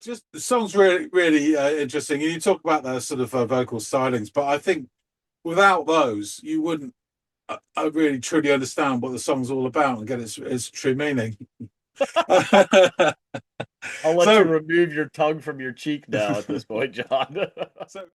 just the song's really interesting. And you talk about the sort of vocal stylings, but I think without those, you wouldn't really truly understand what the song's all about and get its true meaning. I'll let you so, remove your tongue from your cheek now at this point, John. so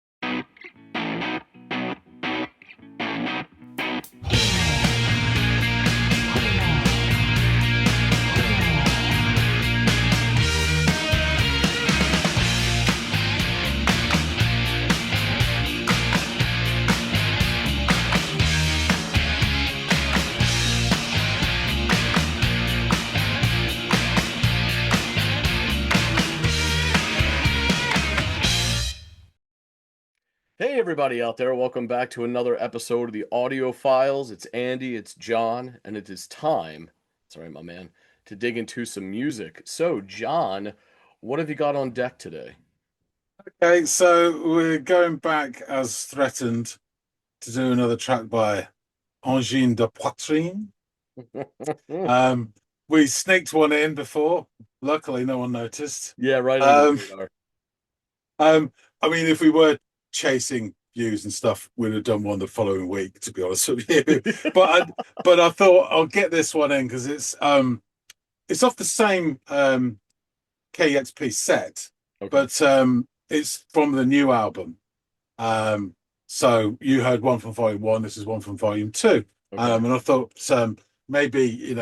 Hey, everybody out there. Welcome back to another episode of the Audiophiles. It's Andy, it's John, and it is time, sorry, my man, to dig into some music. So, John, what have you got on deck today? okay, so we're going back as threatened to do another track by Angine de Poitrine. Um, we sneaked one in before. Luckily, no one noticed. Yeah, right under the Um, radar. I mean, if we were chasing views and stuff, we'd have done one the following week, to be honest with you. But I thought I'll get this one in because it's off the same KEXP set, Okay. but it's from the new album. So you heard one from Volume One. This is one from Volume Two. Okay. And I thought maybe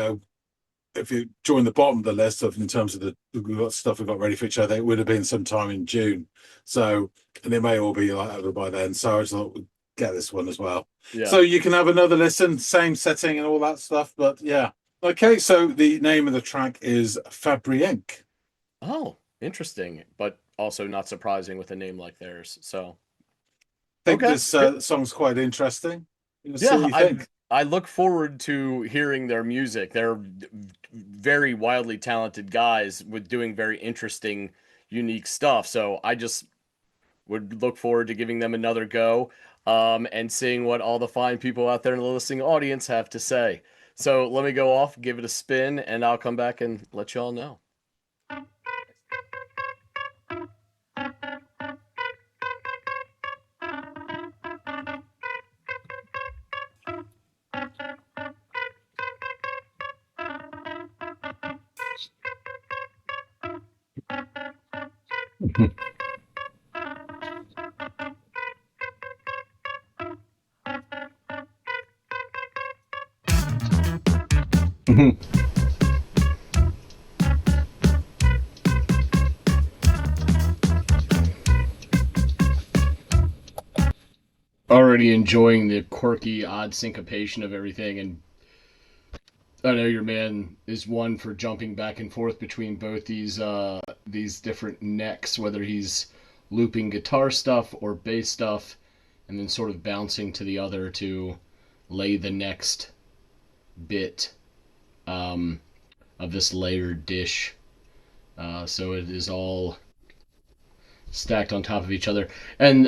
if you join the bottom of the list of in terms of the stuff we got ready for each other, it would have been sometime in June. So and it may all be like over by then. So I just thought we'd get this one as well. Yeah. So you can have another listen, same setting and all that stuff. But yeah. Okay, so the name of the track is Fabienk. Oh, interesting, but also not surprising with a name like theirs. So, I think okay. this Yeah. song's quite interesting. See what Yeah, you I think. I look forward to hearing their music. They're very wildly talented guys with doing very interesting, unique stuff. So I just would look forward to giving them another go, and seeing what all the fine people out there in the listening audience have to say. So let me go off, give it a spin, and I'll come back and let y'all know. Already enjoying the quirky, odd syncopation of everything, and I know your man is one for jumping back and forth between both these different necks, whether he's looping guitar stuff or bass stuff, and then sort of bouncing to the other to lay the next bit of this layered dish. So it is all stacked on top of each other. And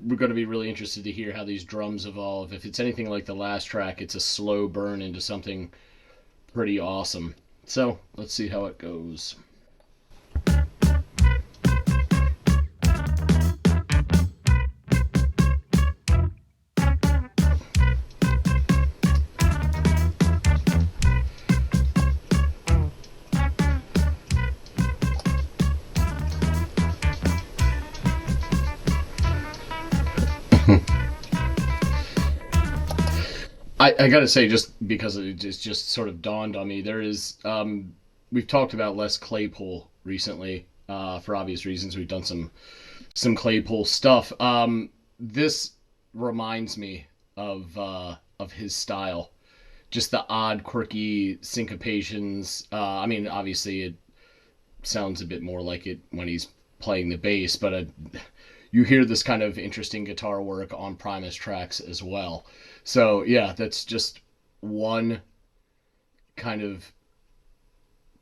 we're going to be really interested to hear how these drums evolve. If it's anything like the last track, it's a slow burn into something pretty awesome. So let's see how it goes. I gotta say, just because it just sort of dawned on me, there is we've talked about Les Claypool recently, for obvious reasons. We've done some Claypool stuff. This reminds me of his style, just the odd, quirky syncopations. I mean, obviously, it sounds a bit more like it when he's playing the bass, but you hear this kind of interesting guitar work on Primus tracks as well. So yeah, that's just one kind of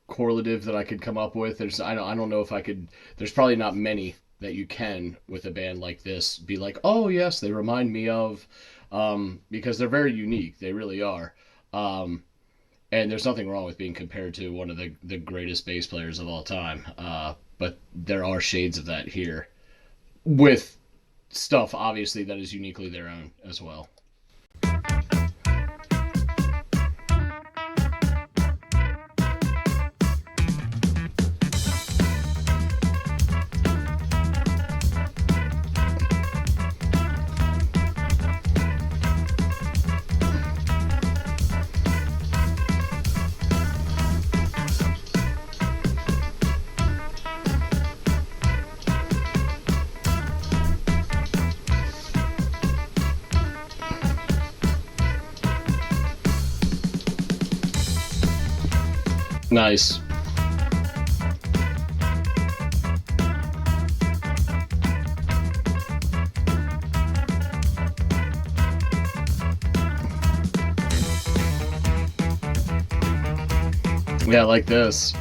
correlative that I could come up with. I don't know if I could. There's probably not many that you can with a band like this be like, oh yes, they remind me of, because they're very unique. They really are. And there's nothing wrong with being compared to one of the greatest bass players of all time. but there are shades of that here, with stuff obviously that is uniquely their own as well. Nice. Yeah, like this.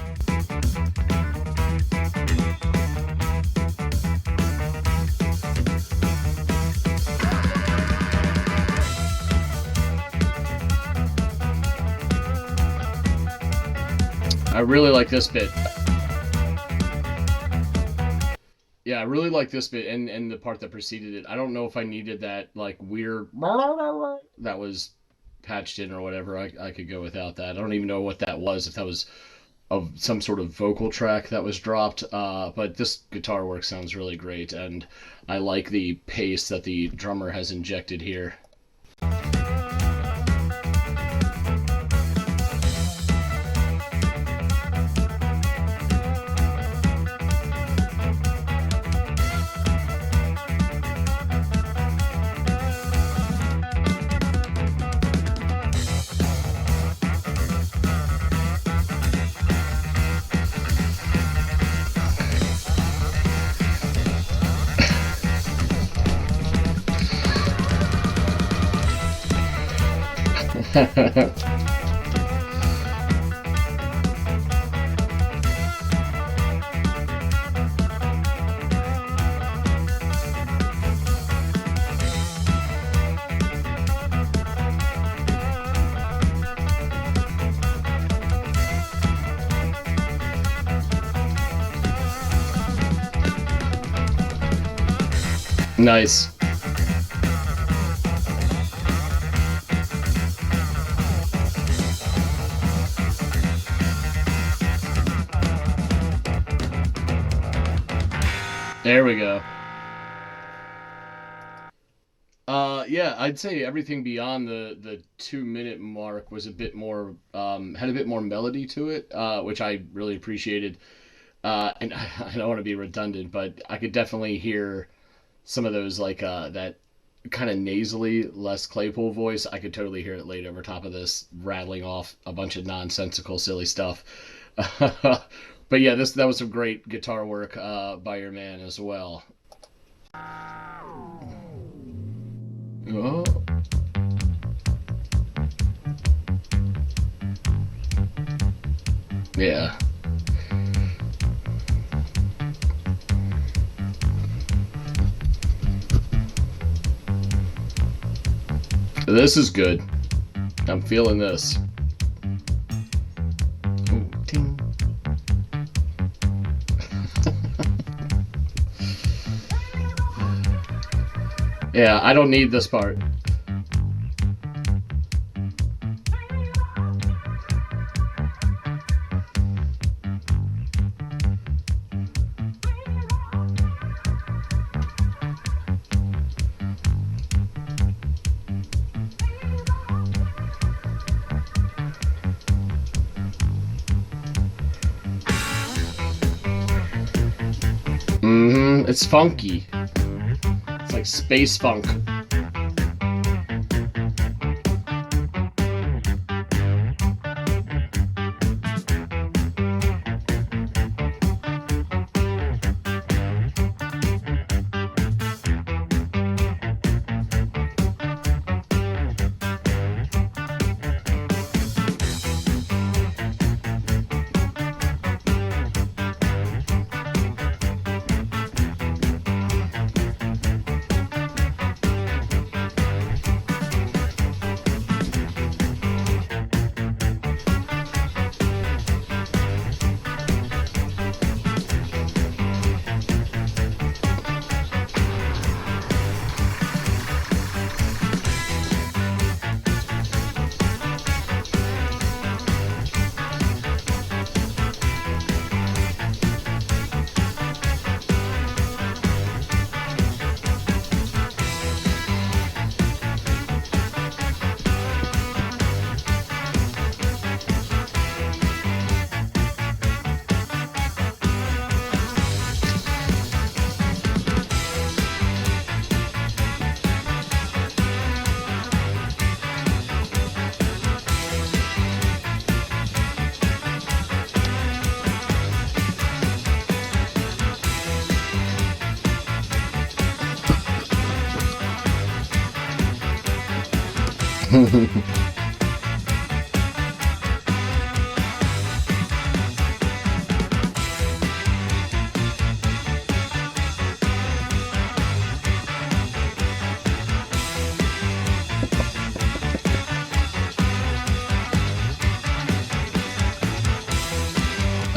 I really like this bit. Yeah, I really like this bit and the part that preceded it. I don't know if I needed that like weird that was patched in or whatever. I could go without that. I don't even know what that was, if that was of some sort of vocal track that was dropped. But this guitar work sounds really great, and I like the pace that the drummer has injected here. Nice. There we go. Yeah, I'd say everything beyond the 2 minute mark was a bit more had a bit more melody to it, which I really appreciated. And I don't want to be redundant, but I could definitely hear some of those like that kind of nasally Les Claypool voice. I could totally hear it laid over top of this, rattling off a bunch of nonsensical, silly stuff. But yeah, that was some great guitar work by your man as well. Oh. Yeah. This is good. I'm feeling this. Ooh, ting. Yeah, I don't need this part. It's funky. It's like space funk.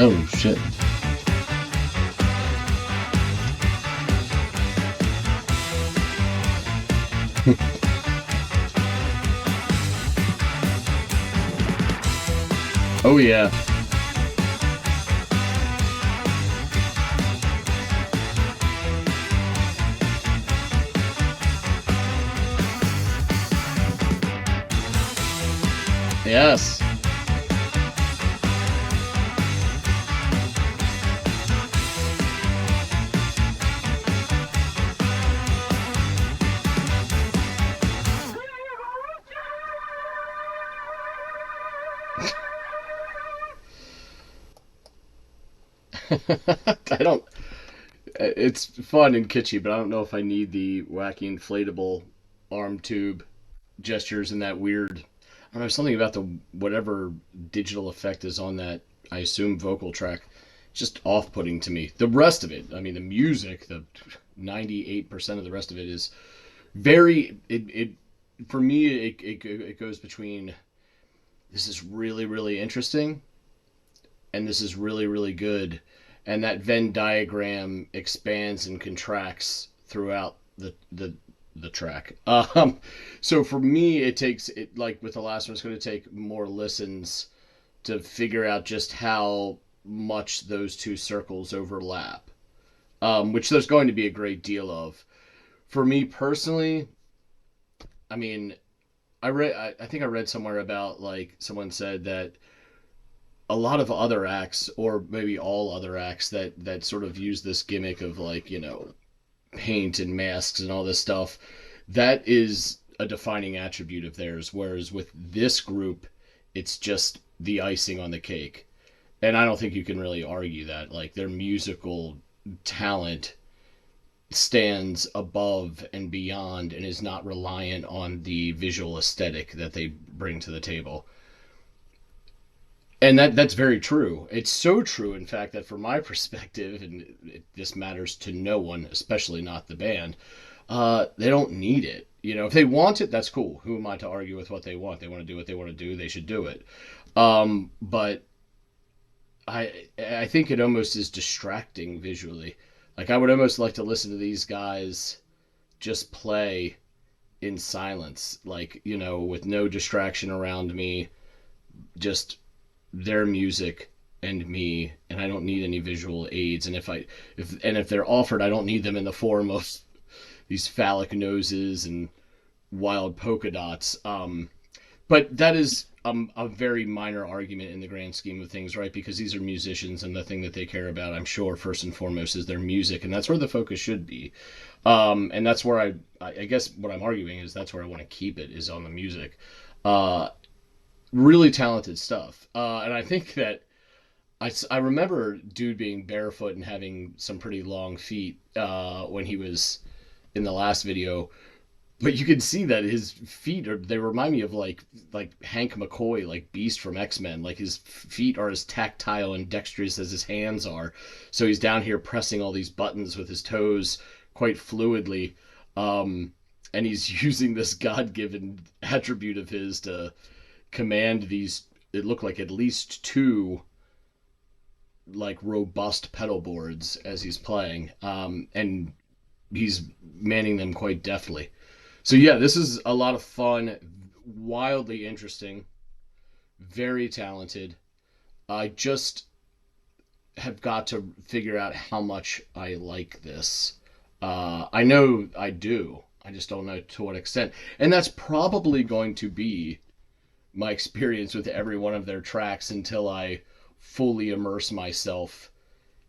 Oh shit. Oh yeah. Yes. I don't. It's fun and kitschy, but I don't know if I need the wacky inflatable arm tube gestures and that weird. I don't know, something about the whatever digital effect is on that. I assume vocal track, just off-putting to me. The rest of it, I mean, the music, the 98% of the rest of it is very. It for me, it goes between this is really really interesting, and this is really really good, and that Venn diagram expands and contracts throughout the track. So for me, it takes it like with the last one, it's going to take more listens to figure out just how much those two circles overlap, which there's going to be a great deal of. For me personally, I mean, I think I read somewhere about like someone said that a lot of other acts, or maybe all other acts that sort of use this gimmick of like, you know, paint and masks and all this stuff, that is a defining attribute of theirs, whereas with this group it's just the icing on the cake. And I don't think you can really argue that. Like, their musical talent stands above and beyond and is not reliant on the visual aesthetic that they bring to the table. And that's very true. It's so true, in fact, that from my perspective, and this matters to no one, especially not the band, they don't need it. You know, if they want it, that's cool. Who am I to argue with what they want? They want to do what they want to do. They should do it. But I think it almost is distracting visually. Like, I would almost like to listen to these guys just play in silence, like, you know, with no distraction around me, just their music and me, and I don't need any visual aids. And if they're offered, I don't need them in the form of these phallic noses and wild polka dots. But that is a very minor argument in the grand scheme of things, right? Because these are musicians, and the thing that they care about, I'm sure, first and foremost, is their music, and that's where the focus should be. And that's where I guess what I'm arguing is that's where I want to keep it, is on the music. Really talented stuff. And I think that I remember dude being barefoot and having some pretty long feet when he was in the last video. But you can see that his feet they remind me of like Hank McCoy, like Beast from X-Men. Like, his feet are as tactile and dexterous as his hands are. So he's down here pressing all these buttons with his toes quite fluidly. And he's using this God-given attribute of his to command these, it looked like at least two like robust pedal boards as he's playing, and he's manning them quite deftly. So yeah, this is a lot of fun, wildly interesting, very talented. I just have got to figure out how much I like this. I know I do, I just don't know to what extent, and that's probably going to be my experience with every one of their tracks until I fully immerse myself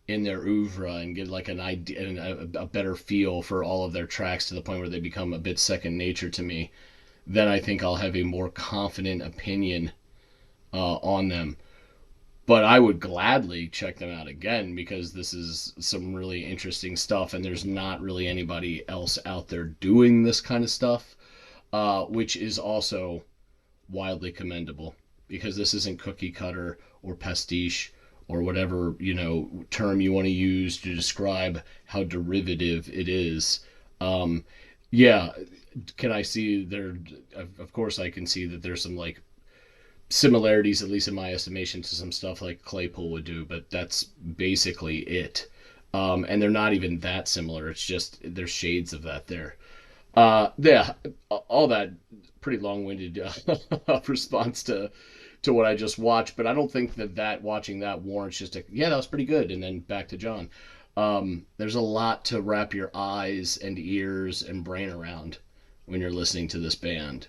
in their oeuvre and get like an idea and a better feel for all of their tracks, to the point where they become a bit second nature to me. Then I think I'll have a more confident opinion on them. But I would gladly check them out again, because this is some really interesting stuff, and there's not really anybody else out there doing this kind of stuff, which is also wildly commendable, because this isn't cookie cutter or pastiche or whatever, term you want to use to describe how derivative it is. Yeah, can I see there? Of course, I can see that there's some like similarities, at least in my estimation, to some stuff like Claypool would do, but that's basically it. And they're not even that similar. It's just there's shades of that there. Yeah, all that pretty long-winded response to what I just watched, but I don't think that watching that warrants just yeah, that was pretty good, and then back to John. There's a lot to wrap your eyes and ears and brain around when you're listening to this band.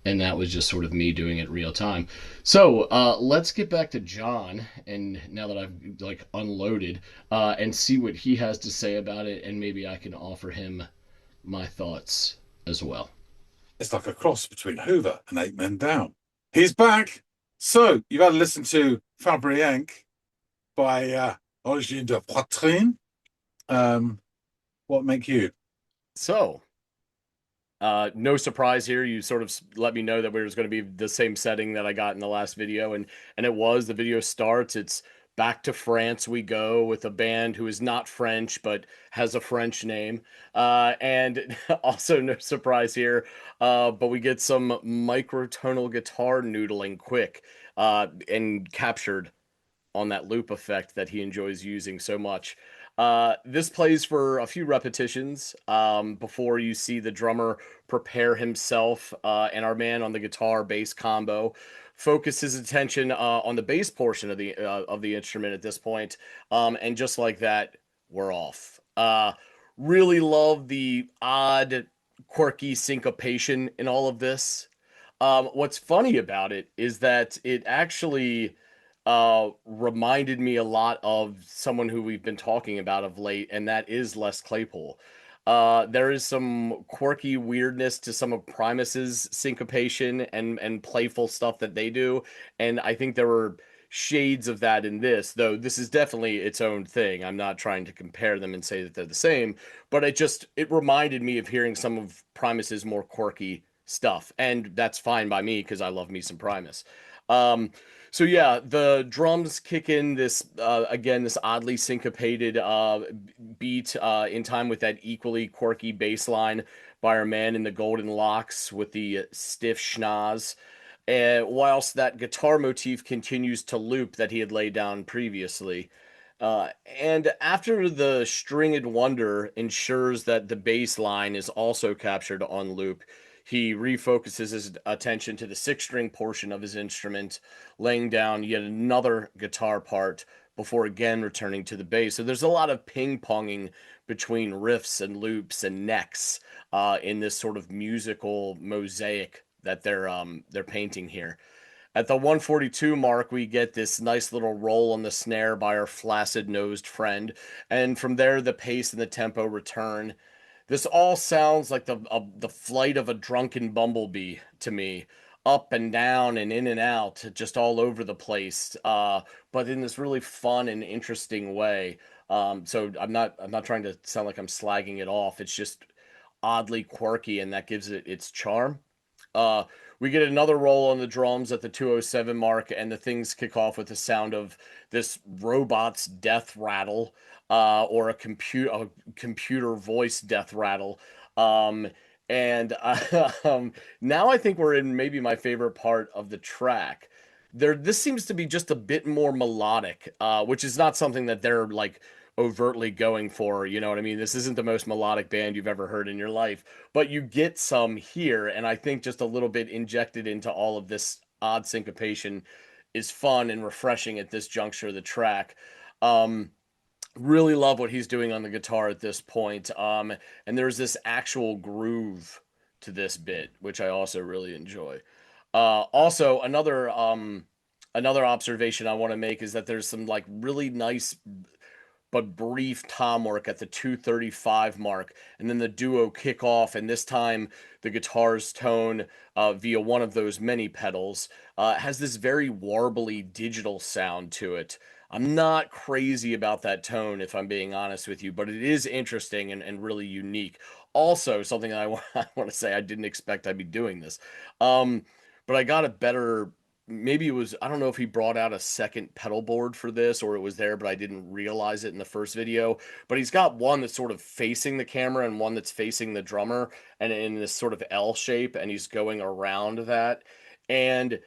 And that was just sort of me doing it real time. So let's get back to John, and now that I've like unloaded, and see what he has to say about it, and maybe I can offer him my thoughts as well. It's like a cross between Hoover and Eight Men Down. He's back. So you've had to listen to Fabienk by Angine de Poitrine. What make you? So, no surprise here. You sort of let me know that we was going to be the same setting that I got in the last video, and it was. The video starts. It's back to France we go with a band who is not French but has a French name, and also no surprise here. But we get some microtonal guitar noodling quick, and captured on that loop effect that he enjoys using so much. This plays for a few repetitions before you see the drummer prepare himself, and our man on the guitar bass combo focus his attention on the bass portion of the instrument at this point, and just like that, we're off. Really love the odd, quirky syncopation in all of this. What's funny about it is that it actually reminded me a lot of someone who we've been talking about of late, and that is Les Claypool. There is some quirky weirdness to some of Primus's syncopation and playful stuff that they do, and I think there were shades of that in this, though this is definitely its own thing. I'm not trying to compare them and say that they're the same, but it reminded me of hearing some of Primus's more quirky stuff, and that's fine by me because I love me some Primus. Um, so yeah, the drums kick in this again, this oddly syncopated beat in time with that equally quirky bass line by our man in the golden locks with the stiff schnoz. Whilst that guitar motif continues to loop that he had laid down previously. And after the stringed wonder ensures that the bass line is also captured on loop, he refocuses his attention to the six-string portion of his instrument, laying down yet another guitar part before again returning to the bass. So there's a lot of ping-ponging between riffs and loops and necks in this sort of musical mosaic that they're painting here. At the 142 mark, we get this nice little roll on the snare by our flaccid-nosed friend, and from there, the pace and the tempo return. This all sounds like the flight of a drunken bumblebee to me, up and down and in and out, just all over the place, but in this really fun and interesting way. So I'm not trying to sound like I'm slagging it off. It's just oddly quirky, and that gives it its charm. Uh, we get another roll on the drums at the 207 mark, and the things kick off with the sound of this robot's death rattle, or a computer voice death rattle. Um, and now I think we're in maybe my favorite part of the track. This seems to be just a bit more melodic, which is not something that they're like overtly going for. You know what I mean? This isn't the most melodic band you've ever heard in your life, but you get some here, and I think just a little bit injected into all of this odd syncopation is fun and refreshing at this juncture of the track. Um, Really love what he's doing on the guitar at this point. And there's this actual groove to this bit, which I also really enjoy. Also, another observation I want to make is that there's some like really nice but brief tom work at the 235 mark, and then the duo kick off, and this time the guitar's tone via one of those many pedals has this very warbly digital sound to it. I'm not crazy about that tone, if I'm being honest with you, but it is interesting and really unique. also something that I want to say, I didn't expect I'd be doing this. Um, but I got a better, maybe it was, I don't know if he brought out a second pedal board for this or it was there, but I didn't realize it in the first video. But he's got one that's sort of facing the camera and one that's facing the drummer and in this sort of L shape, and he's going around that. And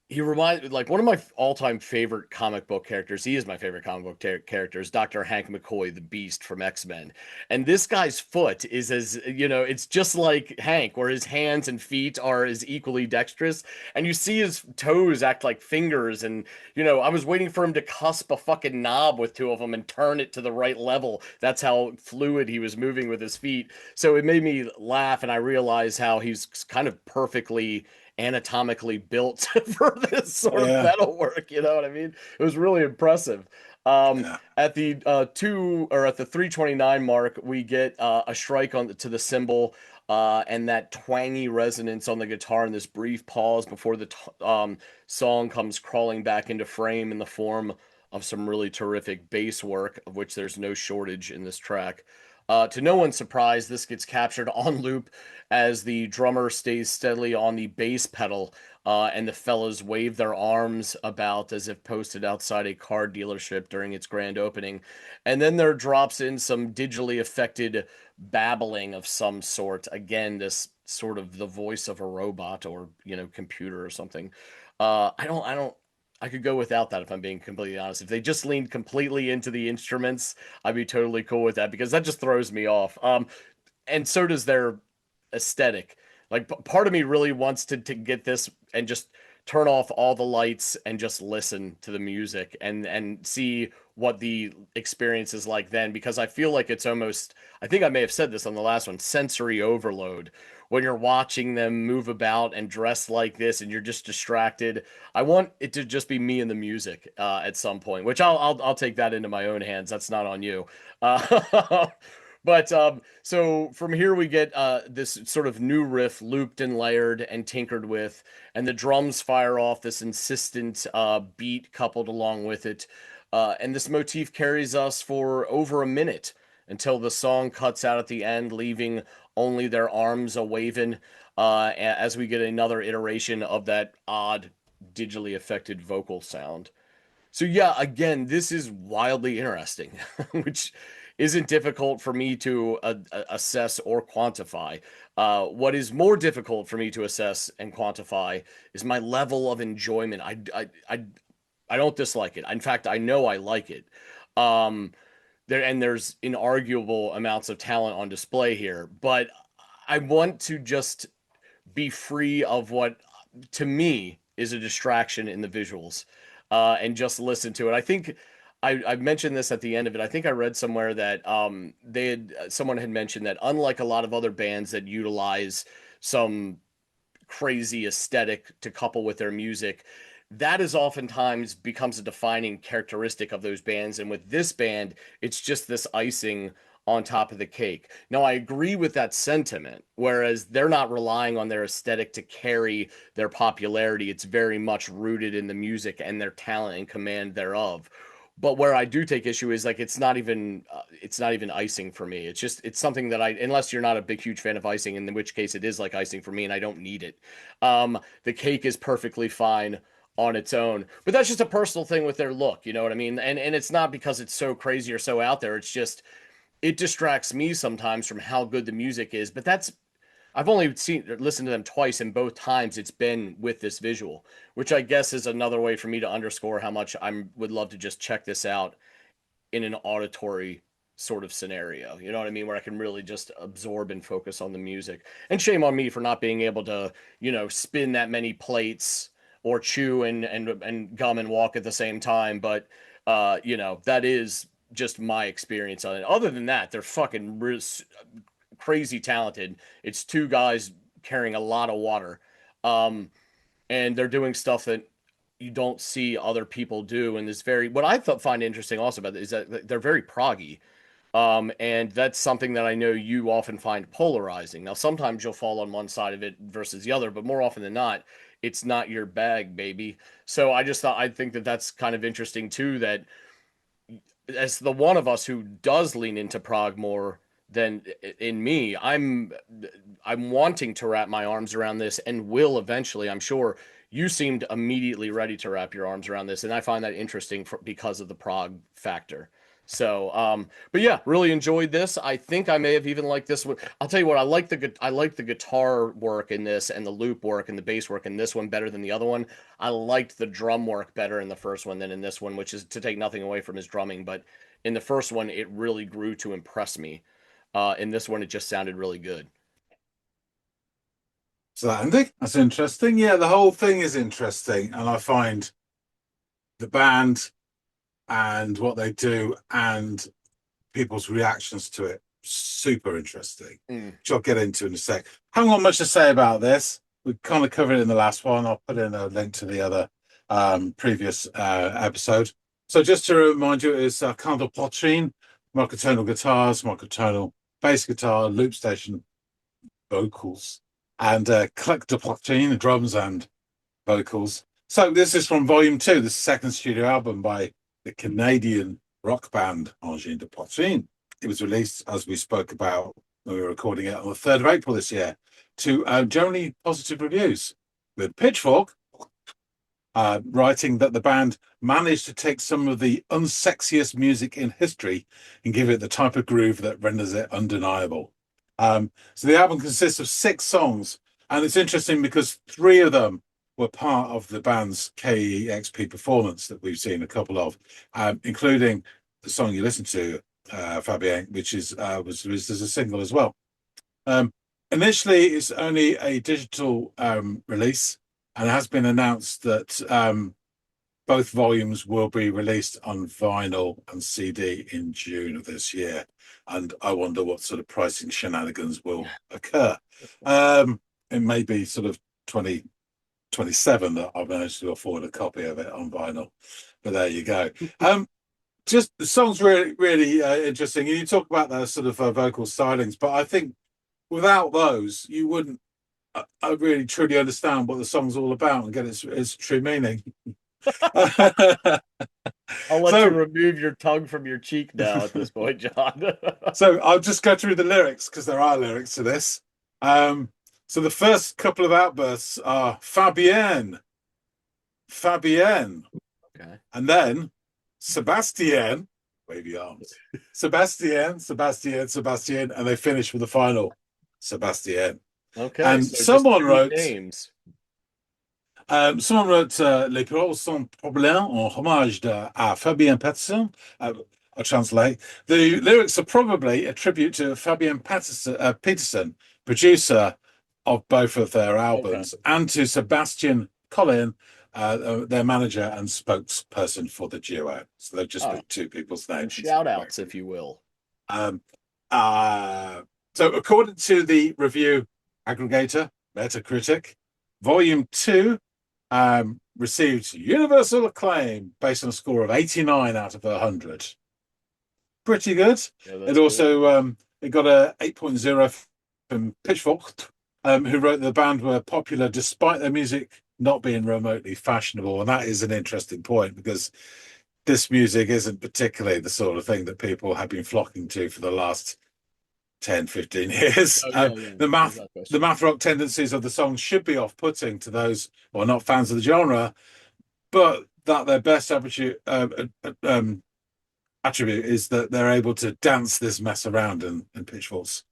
he reminds me, like, one of my all-time favorite comic book characters. He is my favorite comic book character, is Dr. Hank McCoy, the Beast from X-Men. And this guy's foot is, as you know, it's just like Hank, where his hands and feet are as equally dexterous, and you see his toes act like fingers. And I was waiting for him to cusp a fucking knob with two of them and turn it to the right level. That's how fluid he was moving with his feet. So it made me laugh, and I realized how he's kind of perfectly anatomically built for this sort of Yeah. metal work. You know what I mean? It was really impressive. Yeah. At the 329 mark, we get a strike to the cymbal, and that twangy resonance on the guitar, and this brief pause before the song comes crawling back into frame in the form of some really terrific bass work, of which there's no shortage in this track. To no one's surprise, this gets captured on loop as the drummer stays steadily on the bass pedal, and the fellas wave their arms about as if posted outside a car dealership during its grand opening. And then there drops in some digitally affected babbling of some sort. Again, this sort of the voice of a robot or, computer or something. I could go without that if I'm being completely honest. If they just leaned completely into the instruments, I'd be totally cool with that because that just throws me off. And so does their aesthetic. Like part of me really wants to get this and just turn off all the lights and just listen to the music and see what the experience is like then, because I feel like it's almost, I think I may have said this on the last one, sensory overload when you're watching them move about and dress like this and you're just distracted. I want it to just be me and the music at some point, which I'll take that into my own hands. That's not on you. But so from here we get this sort of new riff looped and layered and tinkered with, and the drums fire off this insistent beat coupled along with it. And this motif carries us for over a minute until the song cuts out at the end, leaving only their arms a waving as we get another iteration of that odd, digitally affected vocal sound. So yeah, again, this is wildly interesting, which isn't difficult for me to assess or quantify. What is more difficult for me to assess and quantify is my level of enjoyment. I don't dislike it. In fact, I know I like it. Um, there's inarguable amounts of talent on display here, but I want to just be free of what to me is a distraction in the visuals, and just listen to it. I think I mentioned this at the end of it. I think I read somewhere that someone had mentioned that unlike a lot of other bands that utilize some crazy aesthetic to couple with their music, that is oftentimes becomes a defining characteristic of those bands. And with this band, it's just this icing on top of the cake. Now, I agree with that sentiment, whereas they're not relying on their aesthetic to carry their popularity. It's very much rooted in the music and their talent and command thereof. But where I do take issue is like it's not even icing for me. It's something that unless you're not a big huge fan of icing, in which case it is like icing for me and I don't need it. The cake is perfectly fine on its own, but that's just a personal thing with their look, you know what I mean? And it's not because it's so crazy or so out there. It's just it distracts me sometimes from how good the music is. But that's I've only listened to them twice, and both times it's been with this visual, which I guess is another way for me to underscore how much I would love to just check this out in an auditory sort of scenario. You know what I mean? Where I can really just absorb and focus on the music. And shame on me for not being able to, spin that many plates or chew and gum and walk at the same time. But that is just my experience on it. Other than that, they're fucking crazy talented. It's two guys carrying a lot of water. And they're doing stuff that you don't see other people do. And this what I find interesting also about it is that they're very proggy. And that's something that I know you often find polarizing. Now, sometimes you'll fall on one side of it versus the other, but more often than not, it's not your bag, baby. So I think that that's kind of interesting too, that as the one of us who does lean into prog more then in me, I'm wanting to wrap my arms around this and will eventually, I'm sure. You seemed immediately ready to wrap your arms around this, and I find that interesting because of the prog factor. So, but yeah, really enjoyed this. I think I may have even liked this one. I'll tell you what, I like the guitar work in this and the loop work and the bass work in this one better than the other one. I liked the drum work better in the first one than in this one, which is to take nothing away from his drumming, but in the first one, it really grew to impress me. In this one, it just sounded really good. So Andy, that's interesting. Yeah, the whole thing is interesting, and I find the band and what they do and people's reactions to it super interesting, which I'll get into in a sec. Haven't got much to say about this. We kind of covered it in the last one. I'll put in a link to the other previous episode. So just to remind you, it's Angine de Poitrine, microtonal guitars, microtonal bass guitar, loop station, vocals, and KEXP de Poitrine, drums and vocals. So this is from Volume 2, the second studio album by the Canadian rock band Angine de Poitrine. It was released, as we spoke about when we were recording it, on the 3rd of April this year, to generally positive reviews, with Pitchfork writing that the band managed to take some of the unsexiest music in history and give it the type of groove that renders it undeniable. So the album consists of 6 songs, and it's interesting because 3 of them were part of the band's KEXP performance that we've seen a couple of, including the song you listened to, Fabienk, which was released as a single as well. Initially, it's only a digital release, and it has been announced that both volumes will be released on vinyl and CD in June of this year. And I wonder what sort of pricing shenanigans will occur. It may be sort of 2027 that I've managed to afford a copy of it on vinyl. But there you go. Just the song's really interesting. You talk about those sort of vocal stylings, but I think without those, you wouldn't really truly understand what the song's all about and get its true meaning. I'll let you remove your tongue from your cheek now at this point, John. So I'll just go through the lyrics because there are lyrics to this. So the first couple of outbursts are Fabienne, Okay. and then Sebastian, wave your arms, Sebastian, and they finish with the final Sebastian. Okay. And so someone wrote names. Someone wrote Les paroles sont problèmes en hommage à Fabian Peterson. I'll translate. The lyrics are probably a tribute to Fabian Peterson, producer of both of their albums, and to Sebastian Collin, their manager and spokesperson for the duo. So they've just put 2 people's names. Shout outs, if you will. So according to the review aggregator, Metacritic, Volume 2 received universal acclaim based on a score of 89 out of 100. Pretty good. Yeah, it also it got a 8.0 from Pitchfork, who wrote the band were popular despite their music not being remotely fashionable. And that is an interesting point because this music isn't particularly the sort of thing that people have been flocking to for the last 10, 15 years. The math rock tendencies of the song should be off-putting to those who are not fans of the genre, but that their best attribute is that they're able to dance this mess around in Pitchfork's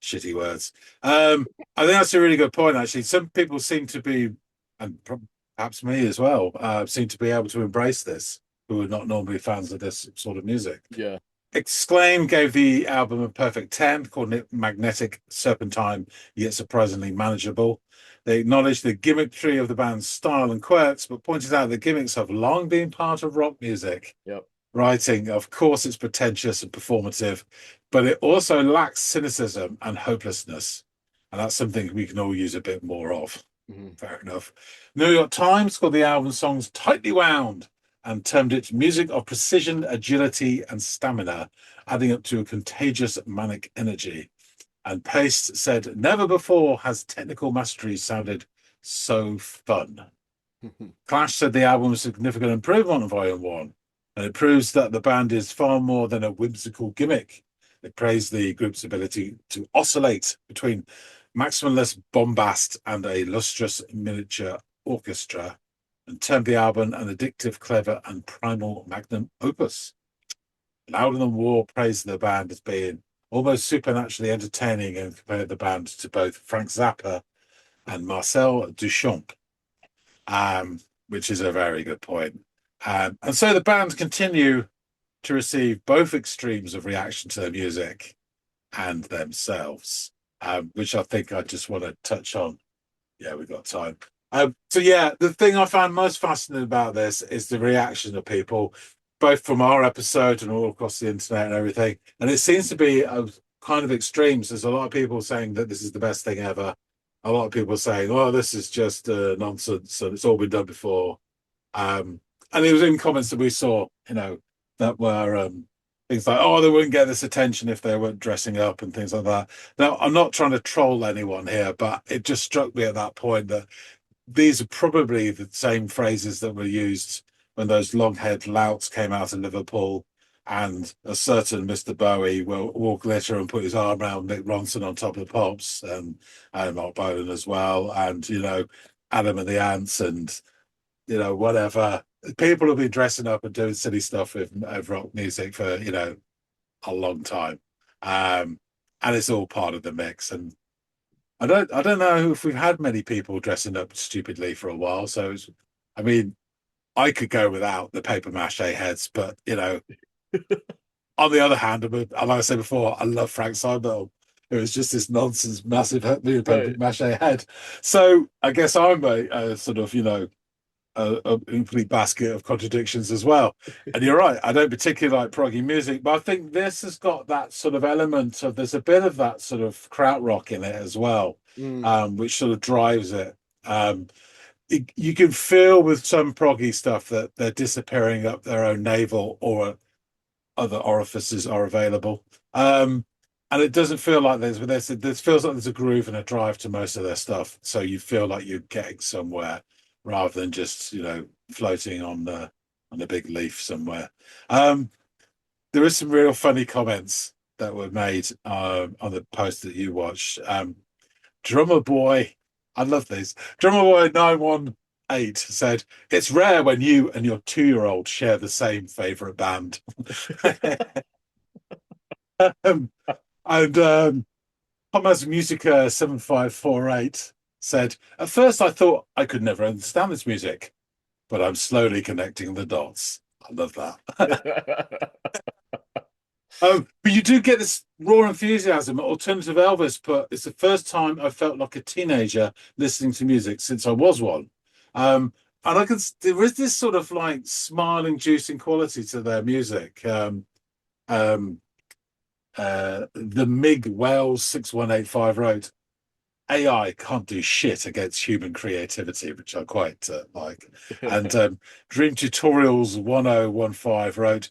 shitty words. I think that's a really good point, actually. Some people seem to be, and perhaps me as well, seem to be able to embrace this, who are not normally fans of this sort of music. Yeah. Exclaim gave the album a perfect 10, calling it magnetic, serpentine, yet surprisingly manageable. They acknowledged the gimmickry of the band's style and quirks, but pointed out that gimmicks have long been part of rock music. Yep. Writing, of course, it's pretentious and performative, but it also lacks cynicism and hopelessness. And that's something we can all use a bit more of. Fair enough. New York Times called the album songs tightly wound and termed it music of precision, agility, and stamina, adding up to a contagious manic energy. And Paste said, never before has technical mastery sounded so fun. Clash said the album was a significant improvement on Volume 1, and it proves that the band is far more than a whimsical gimmick. They praised the group's ability to oscillate between maximalist bombast and a lustrous miniature orchestra, and termed the album an addictive, clever, and primal magnum opus. Louder Than War praised the band as being almost supernaturally entertaining and compared the band to both Frank Zappa and Marcel Duchamp, which is a very good point. And so the band continue to receive both extremes of reaction to their music and themselves, which I think I just want to touch on. Yeah, we've got time. So yeah, the thing I found most fascinating about this is the reaction of people, both from our episode and all across the internet and everything. And it seems to be a kind of extremes. There's a lot of people saying that this is the best thing ever. A lot of people saying, "Oh, this is just nonsense, and it's all been done before." And it was in comments that we saw, that were things like, "Oh, they wouldn't get this attention if they weren't dressing up," and things like that. Now, I'm not trying to troll anyone here, but it just struck me at that point that these are probably the same phrases that were used when those long-haired louts came out of Liverpool, and a certain Mr. Bowie will glitter and put his arm around Mick Ronson on top of the Pops, and Mark Bolan as well, and Adam and the Ants, and whatever. People have been dressing up and doing silly stuff with rock music for a long time, and it's all part of the mix. And I don't know if we've had many people dressing up stupidly for a while. So I could go without the paper mache heads, but on the other hand, like I said before, I love Frank Sinbell. It was just this nonsense, massive paper mache head. So I guess I'm a sort of a complete basket of contradictions as well. And you're right, I don't particularly like proggy music, but I think this has got that sort of element of, there's a bit of that sort of krautrock in it as well, which sort of drives it. You can feel with some proggy stuff that they're disappearing up their own navel, or other orifices are available. And it doesn't feel like there's, but this feels like there's a groove and a drive to most of their stuff. So you feel like you're getting somewhere, rather than just floating on the big leaf somewhere. There is some real funny comments that were made on the post that you watched. Drummer Boy, I love these. Drummer Boy 918 said, "It's rare when you and your 2-year-old share the same favorite band." And Thomas Musica 7548 said, "At first I thought I could never understand this music, but I'm slowly connecting the dots." I love that. But you do get this raw enthusiasm. Alternative Elvis put, "It's the first time I felt like a teenager listening to music since I was one." And there is this sort of like smiling, juicing quality to their music. The Mig Wells 6185 wrote, "AI can't do shit against human creativity," which I quite like. And Dream Tutorials 1015 wrote,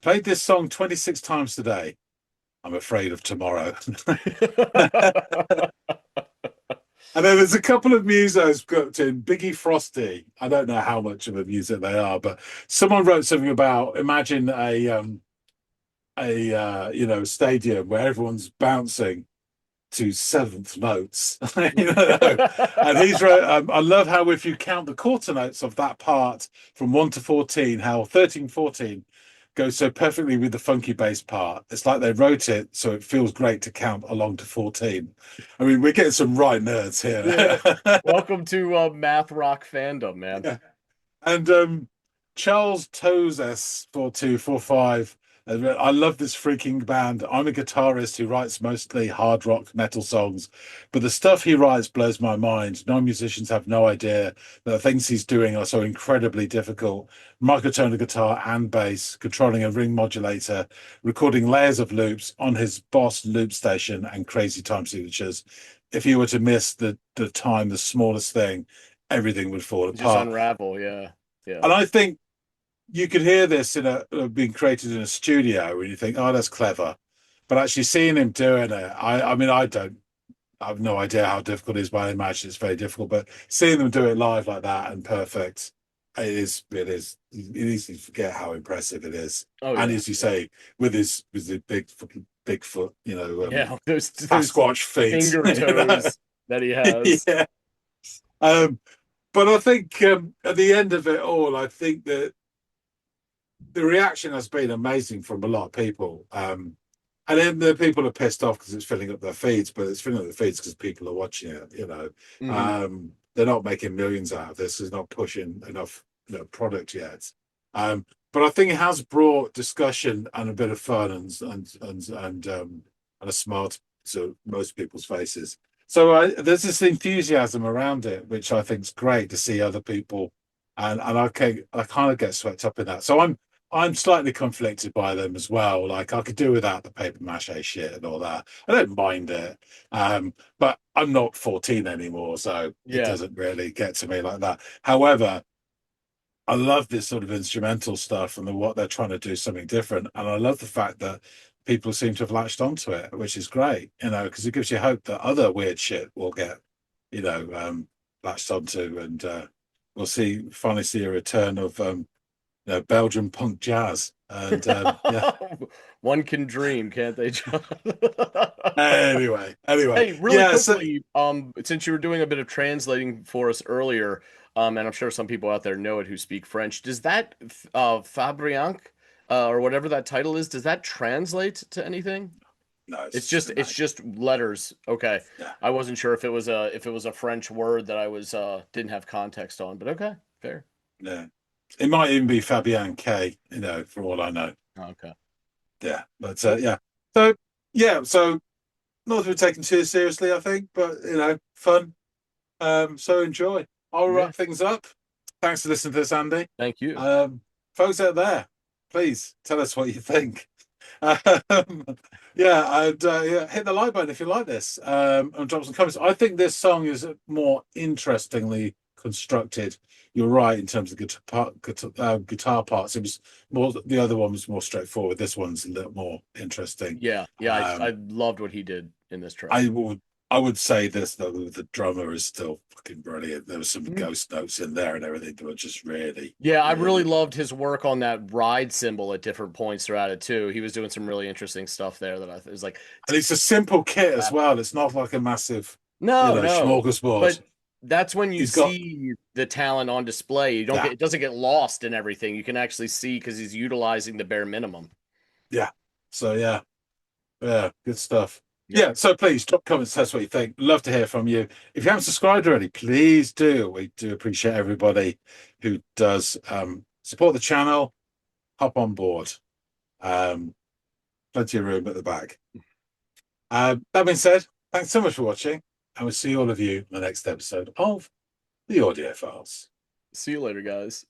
"Played this song 26 times today. I'm afraid of tomorrow." And then there's a couple of musos put in. Biggie Frosty, I don't know how much of a muso they are, but someone wrote something about, imagine a stadium where everyone's bouncing to seventh notes. And he's wrote, "I love how if you count the quarter notes of that part from 1 to 14, how 13, 14 goes so perfectly with the funky bass part. It's like they wrote it so it feels great to count along to 14. We're getting some right nerds here. Yeah. Welcome to math rock fandom, man. Yeah. And Charles Tozes 4245. "I love this freaking band. I'm a guitarist who writes mostly hard rock metal songs, but the stuff he writes blows my mind. Non-musicians have no idea that the things he's doing are so incredibly difficult. Microtonal guitar and bass, controlling a ring modulator, recording layers of loops on his Boss loop station, and crazy time signatures. If you were to miss the time, the smallest thing, everything would fall apart." Just unravel, yeah. And I think you could hear this being created in a studio, and you think, "Oh, that's clever," but actually seeing him doing it, I have no idea how difficult it is, but I imagine it's very difficult. But seeing them do it live like that and perfect, it is. You easily forget how impressive it is. Oh, and yeah. as you say, with the big fucking Bigfoot, Yeah, those Sasquatch feet. finger toes that he has. Yeah. But I think at the end of it all, I think that the reaction has been amazing from a lot of people. And then the people are pissed off because it's filling up their feeds, but it's filling up their feeds because people are watching it. They're not making millions out of this. It's not pushing enough product yet. But I think it has brought discussion and a bit of fun and a smile to most people's faces. So there's this enthusiasm around it, which I think is great to see other people, and I kind of get swept up in that. So I'm slightly conflicted by them as well. Like, I could do without the paper mache shit and all that. I don't mind it. But I'm not 14 anymore, so it doesn't really get to me like that. However, I love this sort of instrumental stuff and what they're trying to do something different. And I love the fact that people seem to have latched onto it, which is great, because it gives you hope that other weird shit will get, latched onto, and we'll finally see a return of Belgian punk jazz. And one can dream, can't they, John? anyway, hey, really quickly, since you were doing a bit of translating for us earlier, and I'm sure some people out there know it who speak French, does that Fabienk or whatever that title is, does that translate to anything? No, it's just letters. Okay. Yeah. I wasn't sure if it was a French word that I was didn't have context on, but okay, fair. Yeah. It might even be Fabian K, for all I know. Okay. Yeah. But yeah. So not to be taken too seriously, I think, but fun. So enjoy. I'll wrap things up. Thanks for listening to this, Andy. Thank you. Folks out there, please tell us what you think. And hit the like button if you like this, and drop some comments. I think this song is more interestingly constructed. You're right in terms of guitar parts. It was more, the other one was more straightforward. This one's a little more interesting. I loved what he did in this track. I would say this though, the drummer is still fucking brilliant. There was some ghost notes in there and everything that were just really. Yeah, I really loved his work on that ride cymbal at different points throughout it too. He was doing some really interesting stuff there that I was like. And it's a simple kit as well. It's not like a massive no smorgasbord. But that's when you see the talent on display. You don't it doesn't get lost in everything. You can actually see because he's utilizing the bare minimum. Yeah. So yeah, good stuff. Yeah, so please drop comments, tell us what you think. Love to hear from you. If you haven't subscribed already, please do. We do appreciate everybody who does support the channel. Hop on board. Plenty of room at the back. That being said, thanks so much for watching, and we'll see all of you in the next episode of the Audiophiles. See you later, guys.